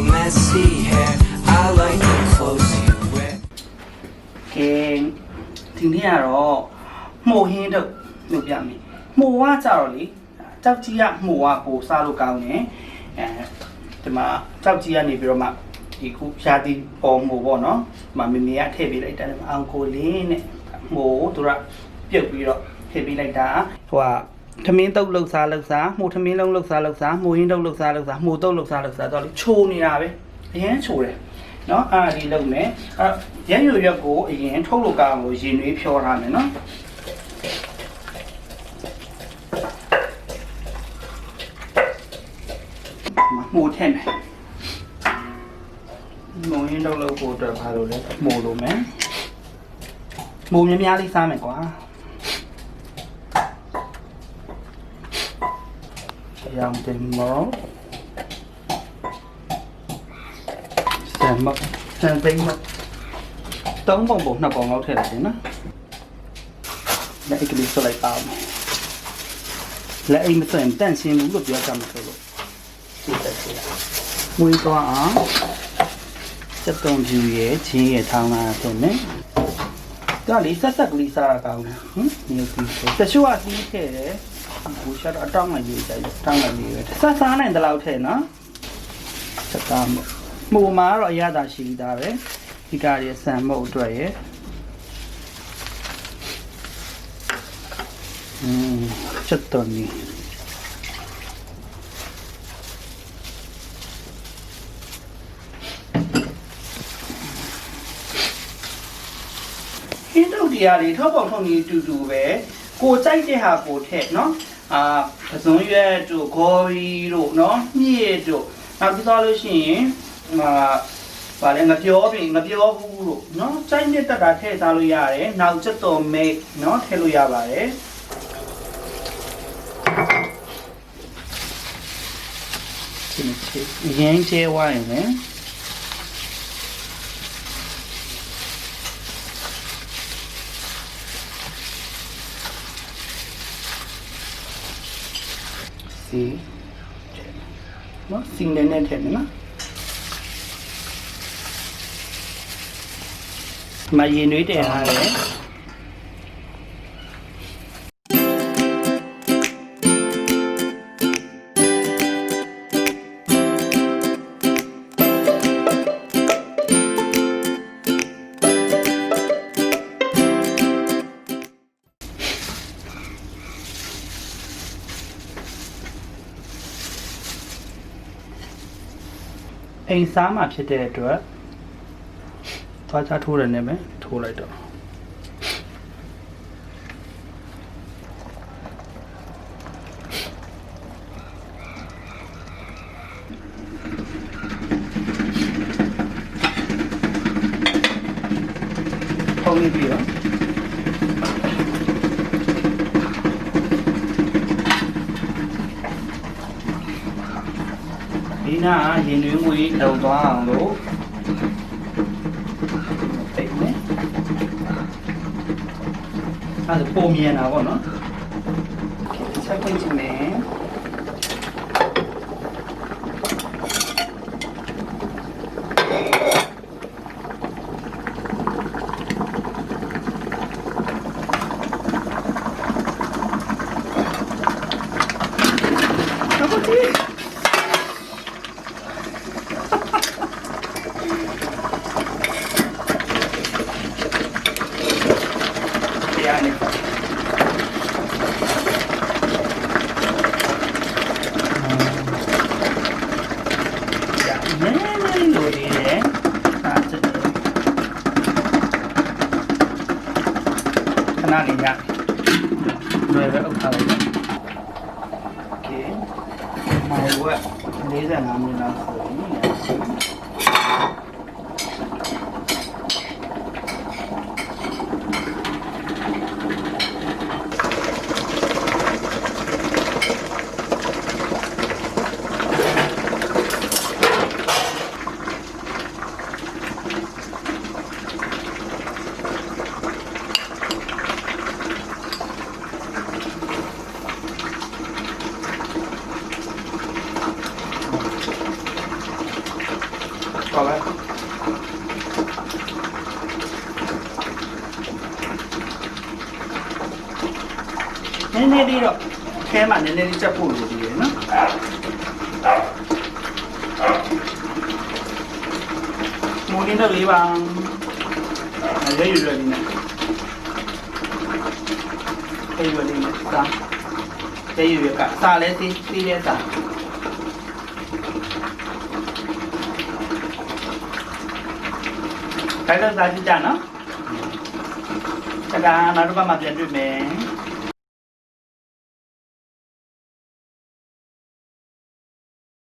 messy hair. I like the clothes you wear. ကဲဒီနေ့ကတော့မှုဟင်းတို့လုပ်ပြမယ်မှုကကြတော့လေကြောက်ကြီးကမှုကကိုစားလို့ကောင်းတယ်ဒီမှာကြောက်ကြီးကနေပြီးတော့မှဒီခုရှားတီပေါ်မှုပေါ့နော်ဒီမှာမမေကထည့်ပေးလိုက်တာအောင်ကိုလင်းနဲ့မှုသူကပြုတ်ပြီးတော့ထည့်ပေးလိုက်တာဟိုကထမင်းတုပ်လှုပ်စားမှုထမင်းလုံးလှုပ်စားမှုဟင်းတုပ်လှုပ်စားမှုတုပ်လှုပ်စားတော့လေချိုးနေတာပဲအရင်ချိုးတယ်နော်အာဒီလုံးမယ်ရမ်းရွရွက်ကိုအရင်ထုတ်လို့ကောင်းလို့ရင်နွေးဖြောထားမယ်နော်မှုထည့်မယ်မုံရင်းတော့လို့ကိုတော့ဘာလို့လဲမို့လို့မယ်မို့များများလေးစားမယ်ကွာရောင်တင်မောဆန်သိမ်းမတုံးပုံနှစ်ပုံလောက်ထည့်လိုက်တယ်နော်လက်အိတ်ကလေးဆွလိုက်ပါဦးလက်အိတ်မဆွရင်တန့်ရှင်းဘူးလို့ပြောကြမှာဆိုလို့ဒီတက်စီမွေးသွားအောင်စက်တုံးပြူရဲ့ချင်းရဲ့ထောင်းလာဆိုမယ်ဒါလေးဆက်ကလေးစားရကောင်းတယ်ဟင်ဒီလိုတချို့ကစီးထည့်တယ်ဘူရှာတော့အတောင်းလိုက်ရေးကြိုက်တောင်းလိုက်ရေးပဲဆက်စားနိုင်တဲ့လောက်ထည့်နော်စက်သားမှုမှာတော့အရသာရှိတာပဲဒီကရဆန်မုတ်အတွက်ရဲ့ချက်တော်နီဟင်းတို့တရားတွေထောက်ပေါက်ထုံးနေတူပဲကိုကြိုက်တဲ့ဟာကိုထည့်နော်ပစုံရွက်တို့ဂေါ်ရီတို့နော်ညစ်တို့နောက်ပြီးတော့လို့ရှိရင်ဗာလဲငပြောဘူးလို့နော်ကြိုက်တဲ့တက်တာထည့်စားလို့ရတယ်နောက်ချက်တော်မိတ်နော်ထည့်လို့ရပါတယ်ဒီနေ့ရင်းချဲဝိုင်းမယ်စီနော်စင်းနဲ့ထည့်မယ်နော်မရင်နွေးတယ်ဟာလေအိမ်စားမှဖြစ်တဲ့အတွက်သွားချထိုးတယ်နဲ့ပဲထိုးလိုက်တော့ထုံးပြီးတော့ဒီနာရင်နွေးငွေလုံသွားအောင်လို့တိတ်မယ်အဲ့ဒါပုံမြင်တာပေါ့နော်ဆက်ခွင့်ချင်မယ်ခဏလေးညလွယ်ပဲအုပ်ထားလိုက်တယ်โอเคမိုင်ဝက်45မိနစ်လောက်ဆိုရင် ပါပဲနည်းနည်းလေးတော့ခဲမှာနည်းနည်းလေးချက်ဖို့လိုသေးတယ်နော်မူရင်းတော့လေးပါရွေးရွေးလေးနဲ့ရွေးရွေးလေးနဲ့စားရွေးရွေးကစားလဲသေးတဲ့စားခိုင်တော့စားကြည့်ကြနော်ဒါကနောက်တစ်ပတ်မှပြန်တွေ့မယ်